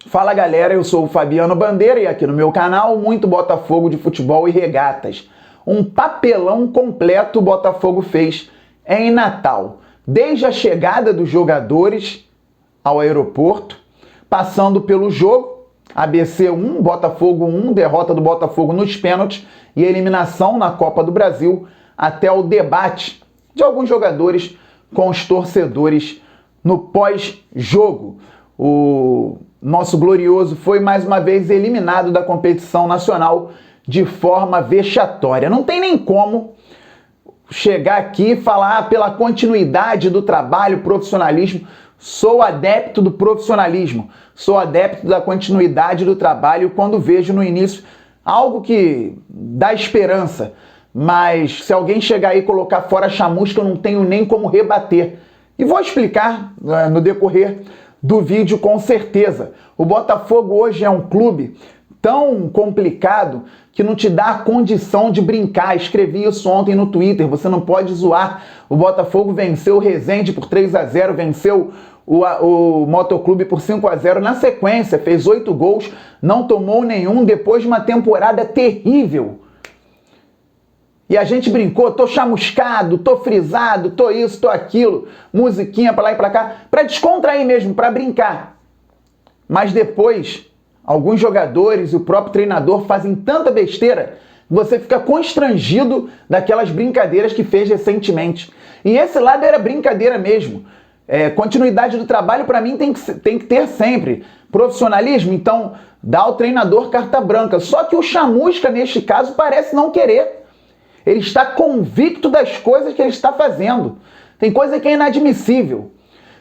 Fala galera, eu sou o Fabiano Bandeira e aqui no meu canal muito Botafogo de futebol e regatas. Um papelão completo o Botafogo fez em Natal, desde a chegada dos jogadores ao aeroporto, passando pelo jogo, ABC 1, Botafogo 1, derrota do Botafogo nos pênaltis e eliminação na Copa do Brasil, até o debate de alguns jogadores com os torcedores no pós-jogo. O nosso glorioso foi mais uma vez eliminado da competição nacional de forma vexatória. Não tem nem como chegar aqui e falar pela continuidade do trabalho, profissionalismo. Sou adepto do profissionalismo, sou adepto da continuidade do trabalho quando vejo no início algo que dá esperança. Mas se alguém chegar aí e colocar fora a chamusca, eu não tenho nem como rebater. E vou explicar no decorrer do vídeo com certeza. O Botafogo hoje é um clube tão complicado que não te dá a condição de brincar. Escrevi isso ontem no Twitter, você não pode zoar. O Botafogo venceu o Resende por 3-0, venceu o Motoclube por 5-0 na sequência, fez 8 gols, não tomou nenhum depois de uma temporada terrível. E a gente brincou, tô chamuscado, tô frisado, tô isso, tô aquilo, musiquinha pra lá e pra cá, pra descontrair mesmo, pra brincar. Mas depois, alguns jogadores e o próprio treinador fazem tanta besteira que você fica constrangido daquelas brincadeiras que fez recentemente. E esse lado era brincadeira mesmo. Continuidade do trabalho pra mim tem que ter sempre. Profissionalismo, então dá ao treinador carta branca. Só que o chamusca, neste caso, parece não querer. Ele está convicto das coisas que ele está fazendo. Tem coisa que é inadmissível.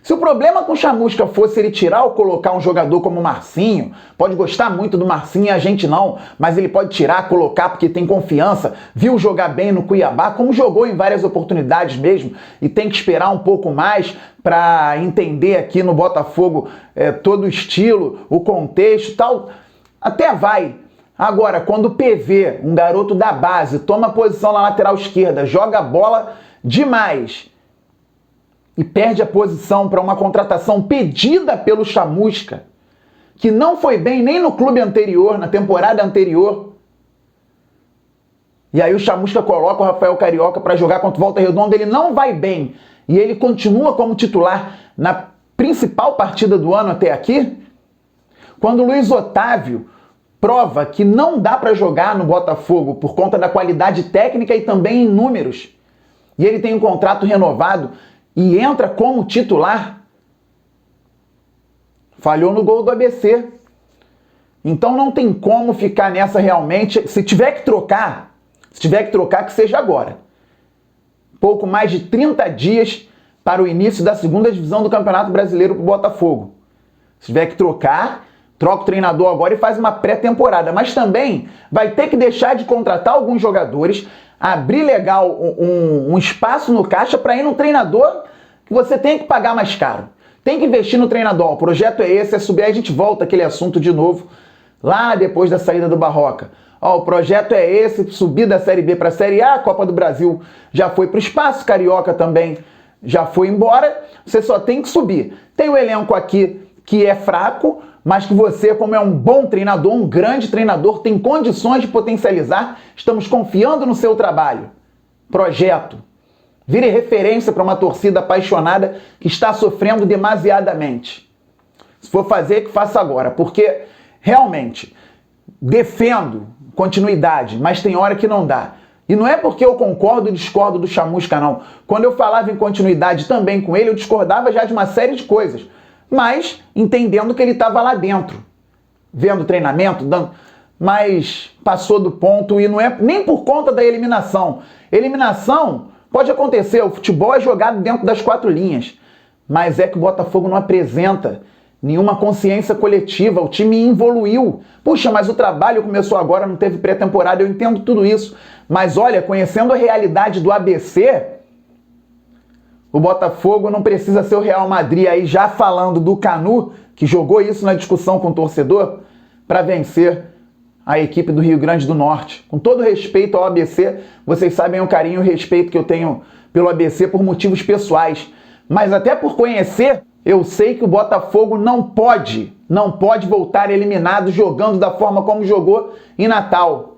Se o problema com o chamusca fosse ele tirar ou colocar um jogador como o Marcinho, pode gostar muito do Marcinho e a gente não, mas ele pode tirar, colocar porque tem confiança, viu jogar bem no Cuiabá, como jogou em várias oportunidades mesmo, e tem que esperar um pouco mais para entender aqui no Botafogo todo o estilo, o contexto e tal, até vai. Agora, quando o PV, um garoto da base, toma posição na lateral esquerda, joga a bola demais e perde a posição para uma contratação pedida pelo Chamusca, que não foi bem nem no clube anterior, na temporada anterior. E aí o Chamusca coloca o Rafael Carioca para jogar contra o Volta Redonda, ele não vai bem e ele continua como titular na principal partida do ano até aqui. Quando o Luiz Otávio prova que não dá para jogar no Botafogo por conta da qualidade técnica e também em números, e ele tem um contrato renovado e entra como titular, falhou no gol do ABC. Então não tem como ficar nessa realmente. Se tiver que trocar, que seja agora. Pouco mais de 30 dias para o início da segunda divisão do Campeonato Brasileiro para o Botafogo. Se tiver que trocar, troca o treinador agora e faz uma pré-temporada. Mas também vai ter que deixar de contratar alguns jogadores, abrir legal um espaço no caixa para ir no treinador que você tem que pagar mais caro. Tem que investir no treinador. O projeto é esse, é subir. Aí a gente volta aquele assunto de novo, lá depois da saída do Barroca. O projeto é esse, subir da Série B para a Série A, a Copa do Brasil já foi para o espaço, Carioca também já foi embora. Você só tem que subir. Tem o elenco aqui que é fraco, mas que você, como é um bom treinador, um grande treinador, tem condições de potencializar. Estamos confiando no seu trabalho. Projeto. Vire referência para uma torcida apaixonada que está sofrendo demasiadamente. Se for fazer, que faça agora, porque realmente defendo continuidade, mas tem hora que não dá. E não é porque eu concordo e discordo do Chamusca, não. Quando eu falava em continuidade também com ele, eu discordava já de uma série de coisas. Mas entendendo que ele estava lá dentro, vendo treinamento, mas passou do ponto e não é nem por conta da eliminação. Eliminação pode acontecer, o futebol é jogado dentro das 4 linhas, mas é que o Botafogo não apresenta nenhuma consciência coletiva, o time evoluiu. Puxa, mas o trabalho começou agora, não teve pré-temporada, eu entendo tudo isso, mas olha, conhecendo a realidade do ABC, o Botafogo não precisa ser o Real Madrid, aí já falando do Canu, que jogou isso na discussão com o torcedor, para vencer a equipe do Rio Grande do Norte. Com todo respeito ao ABC, vocês sabem o carinho e o respeito que eu tenho pelo ABC por motivos pessoais, mas até por conhecer Eu sei que o Botafogo não pode voltar eliminado jogando da forma como jogou em Natal.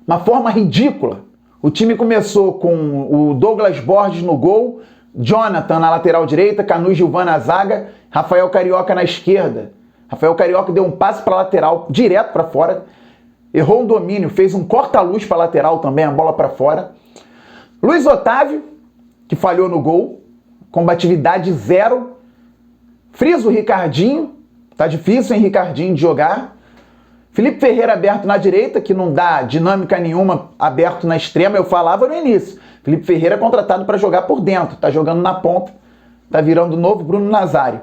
Uma forma ridícula. O time começou com o Douglas Borges no gol, Jonathan na lateral direita, Canu e Gilvan na zaga, Rafael Carioca na esquerda. Rafael Carioca deu um passe para a lateral, direto para fora. Errou um domínio, fez um corta-luz para a lateral também, a bola para fora. Luiz Otávio, que falhou no gol, combatividade zero. Frisa o Ricardinho, tá difícil, hein, Ricardinho, de jogar. Felipe Ferreira aberto na direita, que não dá dinâmica nenhuma, aberto na extrema, eu falava no início. Felipe Ferreira é contratado para jogar por dentro, tá jogando na ponta, tá virando o novo Bruno Nazário.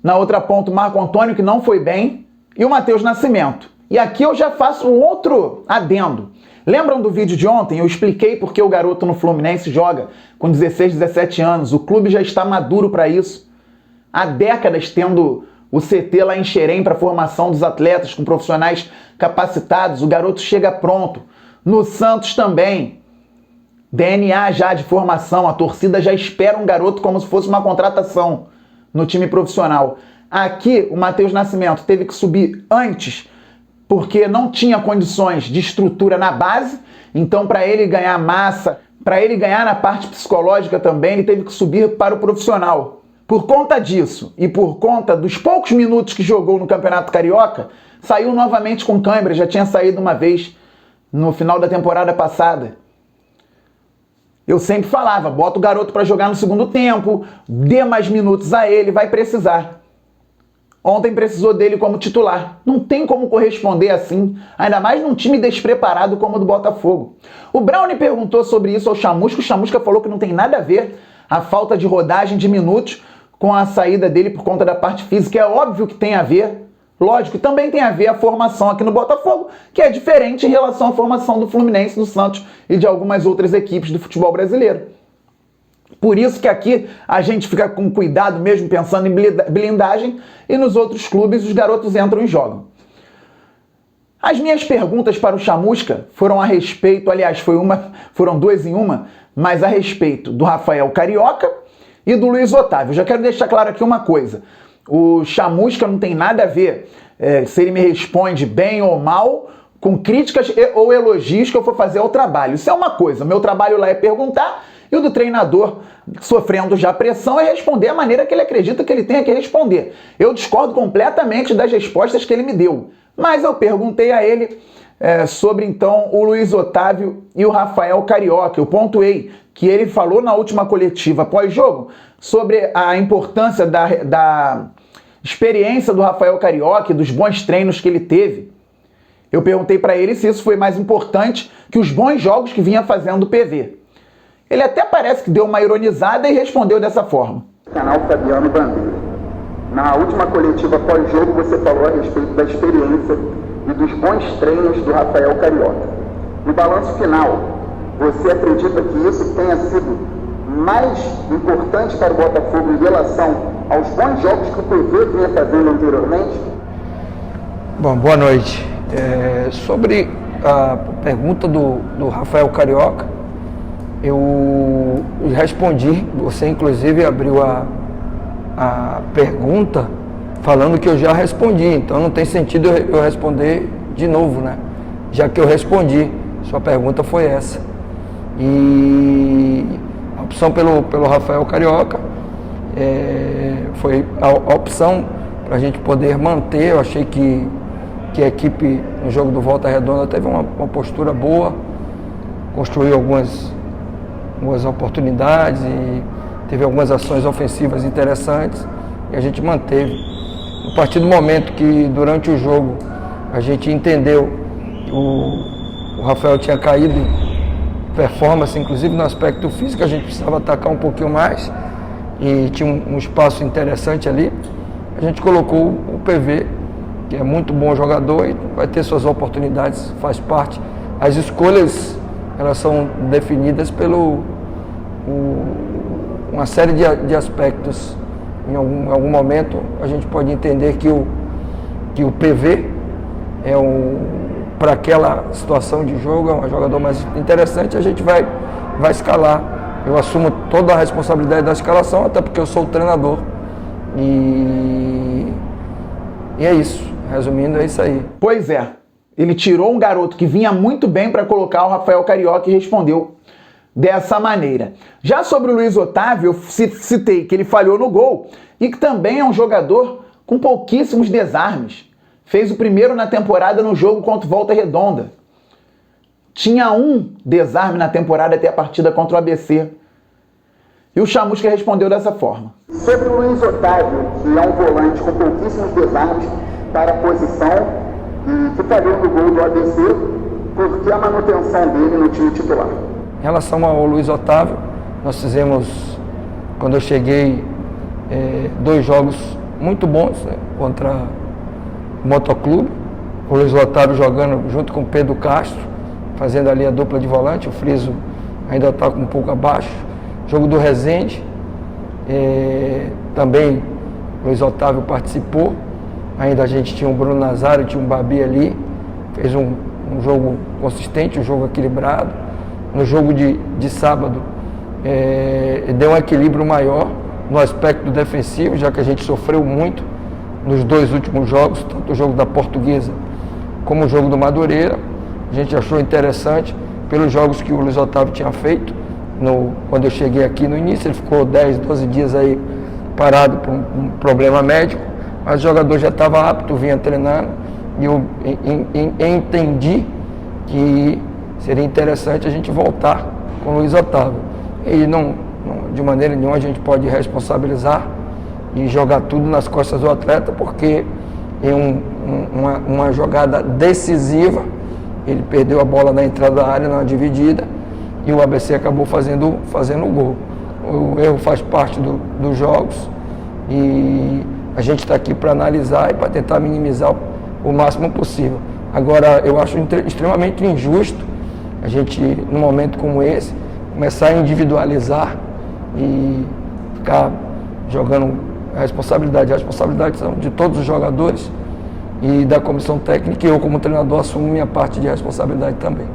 Na outra ponta, o Marco Antônio, que não foi bem, e o Matheus Nascimento. E aqui eu já faço um outro adendo. Lembram do vídeo de ontem? Eu expliquei porque o garoto no Fluminense joga com 16, 17 anos. O clube já está maduro para isso. Há décadas tendo o CT lá em Xerém para formação dos atletas com profissionais capacitados. O garoto chega pronto. No Santos também. DNA já de formação. A torcida já espera um garoto como se fosse uma contratação no time profissional. Aqui o Matheus Nascimento teve que subir antes porque não tinha condições de estrutura na base. Então, para ele ganhar massa, para ele ganhar na parte psicológica também, ele teve que subir para o profissional. Por conta disso e por conta dos poucos minutos que jogou no Campeonato Carioca, saiu novamente com cãibra, já tinha saído uma vez no final da temporada passada. Eu sempre falava, bota o garoto para jogar no segundo tempo, dê mais minutos a ele, vai precisar. Ontem precisou dele como titular. Não tem como corresponder assim, ainda mais num time despreparado como o do Botafogo. O Brownie perguntou sobre isso ao Chamusca. O Chamusca falou que não tem nada a ver a falta de rodagem de minutos com a saída dele por conta da parte física. É óbvio que tem a ver. Lógico, também tem a ver a formação aqui no Botafogo, que é diferente em relação à formação do Fluminense, do Santos e de algumas outras equipes do futebol brasileiro. Por isso que aqui a gente fica com cuidado mesmo pensando em blindagem e nos outros clubes os garotos entram e jogam. As minhas perguntas para o Chamusca foram a respeito, aliás, foram duas em uma, mas a respeito do Rafael Carioca e do Luiz Otávio. Eu já quero deixar claro aqui uma coisa. O Chamusca não tem nada a ver se ele me responde bem ou mal com críticas ou elogios que eu for fazer ao trabalho. Isso é uma coisa. O meu trabalho lá é perguntar e o do treinador, sofrendo já pressão, é responder a maneira que ele acredita que ele tenha que responder. Eu discordo completamente das respostas que ele me deu. Mas eu perguntei a ele sobre, então, o Luiz Otávio e o Rafael Carioca. Eu pontuei que ele falou na última coletiva pós-jogo sobre a importância da experiência do Rafael Carioca e dos bons treinos que ele teve. Eu perguntei para ele se isso foi mais importante que os bons jogos que vinha fazendo o PV. Ele até parece que deu uma ironizada e respondeu dessa forma. Canal Fabiano Bandeira. Na última coletiva pós-jogo, você falou a respeito da experiência e dos bons treinos do Rafael Carioca. No balanço final, você acredita que isso tenha sido mais importante para o Botafogo em relação aos bons jogos que o PV vinha fazendo anteriormente? Bom, boa noite. Sobre a pergunta do Rafael Carioca, eu respondi. Você inclusive abriu a pergunta falando que eu já respondi, então não tem sentido eu responder de novo, né? Já que eu respondi, sua pergunta foi essa. E a opção pelo Rafael Carioca foi a opção para a gente poder manter. Eu achei que a equipe no jogo do Volta Redonda teve uma postura boa, construiu algumas oportunidades e teve algumas ações ofensivas interessantes e a gente manteve. A partir do momento que durante o jogo a gente entendeu que o Rafael tinha caído em performance, inclusive no aspecto físico, a gente precisava atacar um pouquinho mais e tinha um espaço interessante ali, a gente colocou o PV, que é muito bom jogador e vai ter suas oportunidades, faz parte. As escolhas, elas são definidas pelo uma série de aspectos. Em algum momento a gente pode entender que o PV é para aquela situação de jogo, é um jogador mais interessante, a gente vai escalar. Eu assumo toda a responsabilidade da escalação, até porque eu sou o treinador E é isso. Resumindo, é isso aí. Pois é. Ele tirou um garoto que vinha muito bem para colocar o Rafael Carioca e respondeu dessa maneira. Já sobre o Luiz Otávio, eu citei que ele falhou no gol e que também é um jogador com pouquíssimos desarmes. Fez o primeiro na temporada no jogo contra o Volta Redonda. Tinha um desarme na temporada até a partida contra o ABC. E o Chamusca respondeu dessa forma. Sobre o Luiz Otávio, que é um volante com pouquíssimos desarmes para a posição e que falhou no gol do ABC, porque a manutenção dele no time titular. Em relação ao Luiz Otávio, nós fizemos, quando eu cheguei, 2 jogos muito bons, né, contra o Motoclube. O Luiz Otávio jogando junto com o Pedro Castro, fazendo ali a dupla de volante. O Friso ainda está um pouco abaixo. Jogo do Resende, também o Luiz Otávio participou. Ainda a gente tinha o Bruno Nazário, tinha um Babi ali. Fez um jogo consistente, um jogo equilibrado. No jogo de sábado, deu um equilíbrio maior no aspecto defensivo, já que a gente sofreu muito nos 2 últimos jogos, tanto o jogo da Portuguesa como o jogo do Madureira. A gente achou interessante pelos jogos que o Luiz Otávio tinha feito. Quando eu cheguei aqui no início, ele ficou 10, 12 dias aí parado por um problema médico, mas o jogador já estava apto, vinha treinando, e eu entendi que seria interessante a gente voltar com o Luiz Otávio. E de maneira nenhuma a gente pode responsabilizar e jogar tudo nas costas do atleta, porque em uma jogada decisiva, ele perdeu a bola na entrada da área, na dividida, e o ABC acabou fazendo o gol. O erro faz parte dos jogos e a gente está aqui para analisar e para tentar minimizar o máximo possível. Agora, eu acho extremamente injusto a gente, num momento como esse, começar a individualizar e ficar jogando a responsabilidade. A responsabilidade são de todos os jogadores e da comissão técnica, e eu, como treinador, assumo minha parte de responsabilidade também.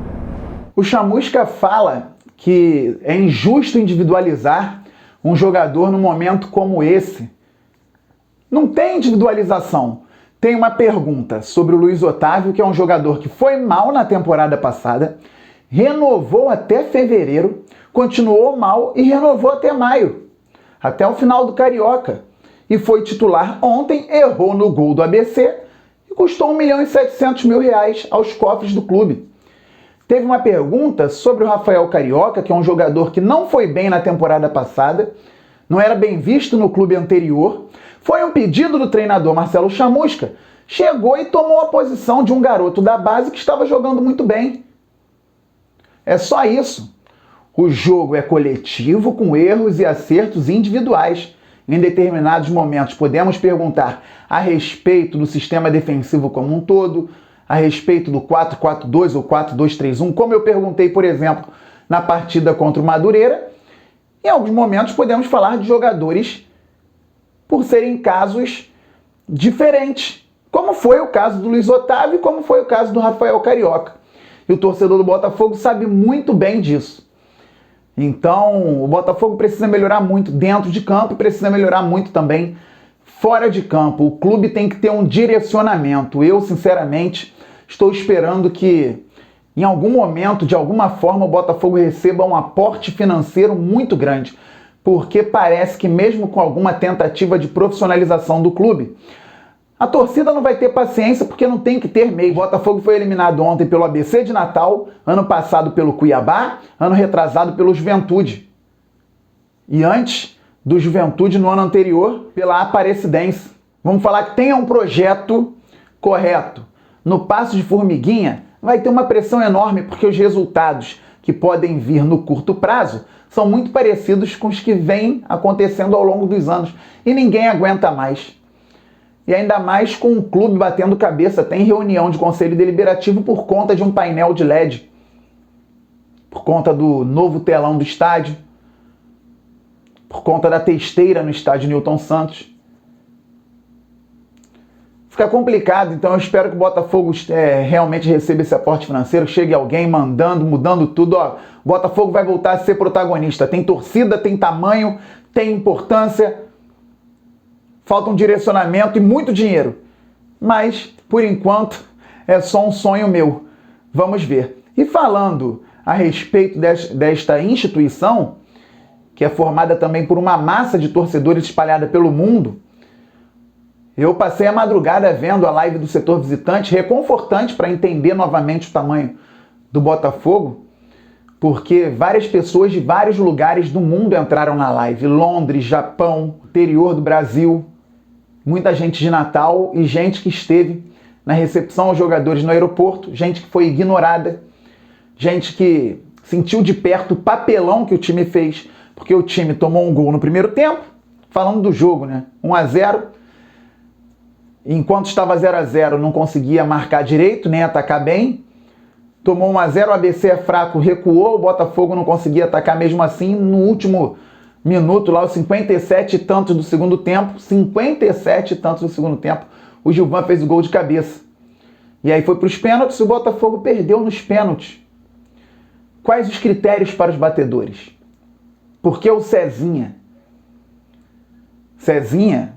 O Chamusca fala que é injusto individualizar um jogador num momento como esse. Não tem individualização. Tem uma pergunta sobre o Luiz Otávio, que é um jogador que foi mal na temporada passada, renovou até fevereiro, continuou mal e renovou até maio, até o final do Carioca. E foi titular ontem, errou no gol do ABC e custou R$1.700.000 aos cofres do clube. Teve uma pergunta sobre o Rafael Carioca, que é um jogador que não foi bem na temporada passada, não era bem visto no clube anterior. Foi um pedido do treinador Marcelo Chamusca, chegou e tomou a posição de um garoto da base que estava jogando muito bem. É só isso. O jogo é coletivo, com erros e acertos individuais. Em determinados momentos podemos perguntar a respeito do sistema defensivo como um todo, a respeito do 4-4-2 ou 4-2-3-1, como eu perguntei, por exemplo, na partida contra o Madureira. Em alguns momentos podemos falar de jogadores por serem casos diferentes, como foi o caso do Luiz Otávio e como foi o caso do Rafael Carioca. E o torcedor do Botafogo sabe muito bem disso. Então, o Botafogo precisa melhorar muito dentro de campo e precisa melhorar muito também fora de campo. O clube tem que ter um direcionamento. Eu, sinceramente, estou esperando que, em algum momento, de alguma forma, o Botafogo receba um aporte financeiro muito grande, porque parece que mesmo com alguma tentativa de profissionalização do clube, a torcida não vai ter paciência, porque não tem que ter meio. O Botafogo foi eliminado ontem pelo ABC de Natal, ano passado pelo Cuiabá, ano retrasado pelo Juventude. E antes do Juventude, no ano anterior, pela Aparecidense. Vamos falar que tenha um projeto correto. No passo de formiguinha, vai ter uma pressão enorme, porque os resultados que podem vir no curto prazo são muito parecidos com os que vêm acontecendo ao longo dos anos. E ninguém aguenta mais. E ainda mais com o clube batendo cabeça. Tem reunião de conselho deliberativo por conta de um painel de LED. Por conta do novo telão do estádio. Por conta da testeira no estádio Newton Santos. Fica complicado, então eu espero que o Botafogo realmente receba esse aporte financeiro, chegue alguém mandando, mudando tudo. Ó, o Botafogo vai voltar a ser protagonista. Tem torcida, tem tamanho, tem importância. falta um direcionamento e muito dinheiro. Mas, por enquanto, é só um sonho meu. Vamos ver. E falando a respeito desta instituição, que é formada também por uma massa de torcedores espalhada pelo mundo, eu passei a madrugada vendo a live do setor visitante, reconfortante para entender novamente o tamanho do Botafogo, porque várias pessoas de vários lugares do mundo entraram na live. Londres, Japão, interior do Brasil, muita gente de Natal e gente que esteve na recepção aos jogadores no aeroporto, gente que foi ignorada, gente que sentiu de perto o papelão que o time fez, porque o time tomou um gol no primeiro tempo, falando do jogo, né? 1-0, enquanto estava 0-0 não conseguia marcar direito, nem atacar bem, tomou 1-0, o ABC é fraco, recuou, o Botafogo não conseguia atacar mesmo assim, no último minuto, lá os 57 e tantos do segundo tempo, 57 e tantos do segundo tempo, o Gilvan fez o gol de cabeça. E aí foi para os pênaltis e o Botafogo perdeu nos pênaltis. Quais os critérios para os batedores? Por que o Cezinha? Cezinha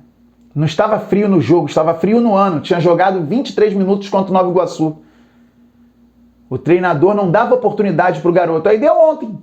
não estava frio no jogo, estava frio no ano, tinha jogado 23 minutos contra o Nova Iguaçu. O treinador não dava oportunidade para o garoto. Aí deu ontem,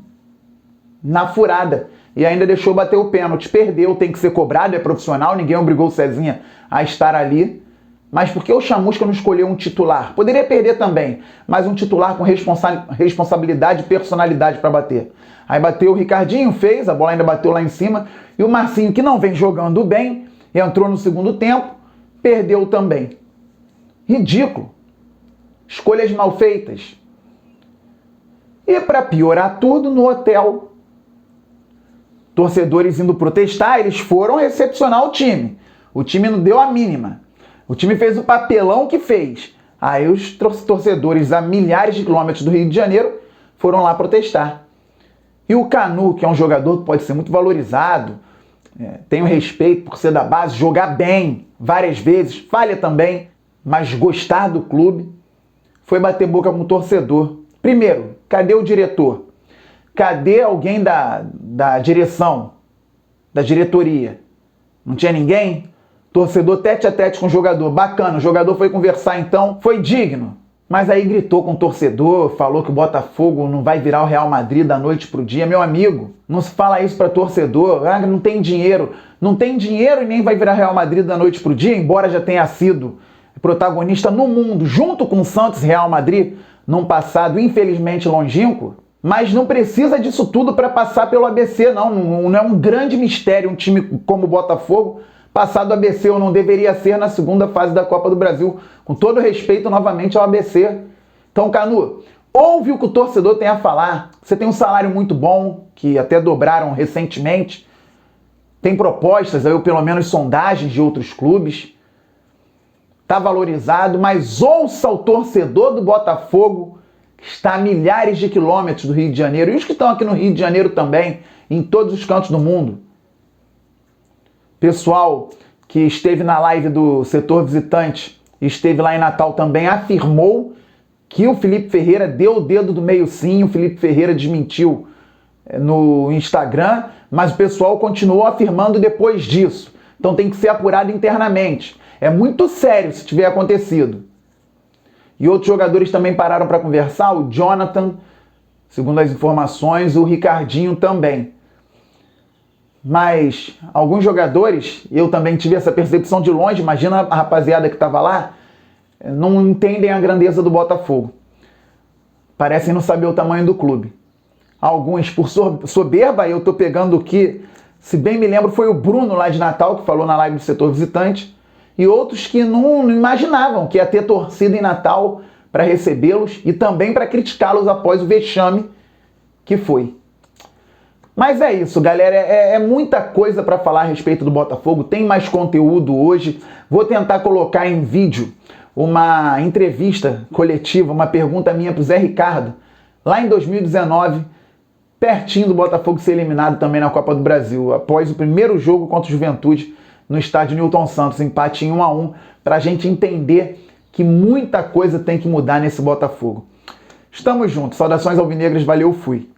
na furada. E ainda deixou bater o pênalti. Perdeu, tem que ser cobrado, é profissional, ninguém obrigou o Cezinha a estar ali. Mas por que o Chamusca não escolheu um titular? Poderia perder também, mas um titular com responsabilidade e personalidade para bater. Aí bateu o Ricardinho, fez, a bola ainda bateu lá em cima. E o Marcinho, que não vem jogando bem, entrou no segundo tempo, perdeu também. Ridículo. Escolhas mal feitas. E para piorar tudo, no hotel, torcedores indo protestar, eles foram recepcionar o time. O time não deu a mínima. O time fez o papelão que fez. Aí os torcedores a milhares de quilômetros do Rio de Janeiro foram lá protestar. E o Canu, que é um jogador que pode ser muito valorizado, tem o respeito por ser da base, jogar bem várias vezes, falha também, mas gostar do clube, foi bater boca com o torcedor. Primeiro, cadê o diretor? Cadê alguém da direção, da diretoria? Não tinha ninguém? Torcedor tete a tete com o jogador, bacana, o jogador foi conversar então, foi digno. Mas aí gritou com o torcedor, falou que o Botafogo não vai virar o Real Madrid da noite pro dia. Meu amigo, não se fala isso para torcedor, não tem dinheiro. Não tem dinheiro e nem vai virar Real Madrid da noite pro dia, embora já tenha sido protagonista no mundo, junto com o Santos e Real Madrid, num passado infelizmente longínquo. Mas não precisa disso tudo para passar pelo ABC, não. Não é um grande mistério um time como o Botafogo passar do ABC, ou não deveria ser na segunda fase da Copa do Brasil. Com todo respeito novamente ao ABC. Então, Canu, ouve o que o torcedor tem a falar. Você tem um salário muito bom, que até dobraram recentemente. Tem propostas, ou pelo menos sondagens de outros clubes. Está valorizado, mas ouça o torcedor do Botafogo, que está a milhares de quilômetros do Rio de Janeiro, e os que estão aqui no Rio de Janeiro também, em todos os cantos do mundo. Pessoal que esteve na live do setor visitante, esteve lá em Natal também, afirmou que o Felipe Ferreira deu o dedo do meio sim, o Felipe Ferreira desmentiu no Instagram, mas o pessoal continuou afirmando depois disso. Então tem que ser apurado internamente. É muito sério se tiver acontecido. E outros jogadores também pararam para conversar, o Jonathan, segundo as informações, o Ricardinho também. Mas alguns jogadores, eu também tive essa percepção de longe, imagina a rapaziada que estava lá, não entendem a grandeza do Botafogo. Parecem não saber o tamanho do clube. Alguns por soberba, eu estou pegando o que, se bem me lembro, foi o Bruno lá de Natal, que falou na live do setor visitante, e outros que não imaginavam que ia ter torcida em Natal para recebê-los e também para criticá-los após o vexame que foi. Mas é isso, galera, é muita coisa para falar a respeito do Botafogo, tem mais conteúdo hoje, vou tentar colocar em vídeo uma entrevista coletiva, uma pergunta minha para o Zé Ricardo, lá em 2019, pertinho do Botafogo ser eliminado também na Copa do Brasil, após o primeiro jogo contra o Juventude no estádio Newton Santos, empate em 1-1, para a gente entender que muita coisa tem que mudar nesse Botafogo. Estamos juntos, saudações alvinegras, valeu, fui!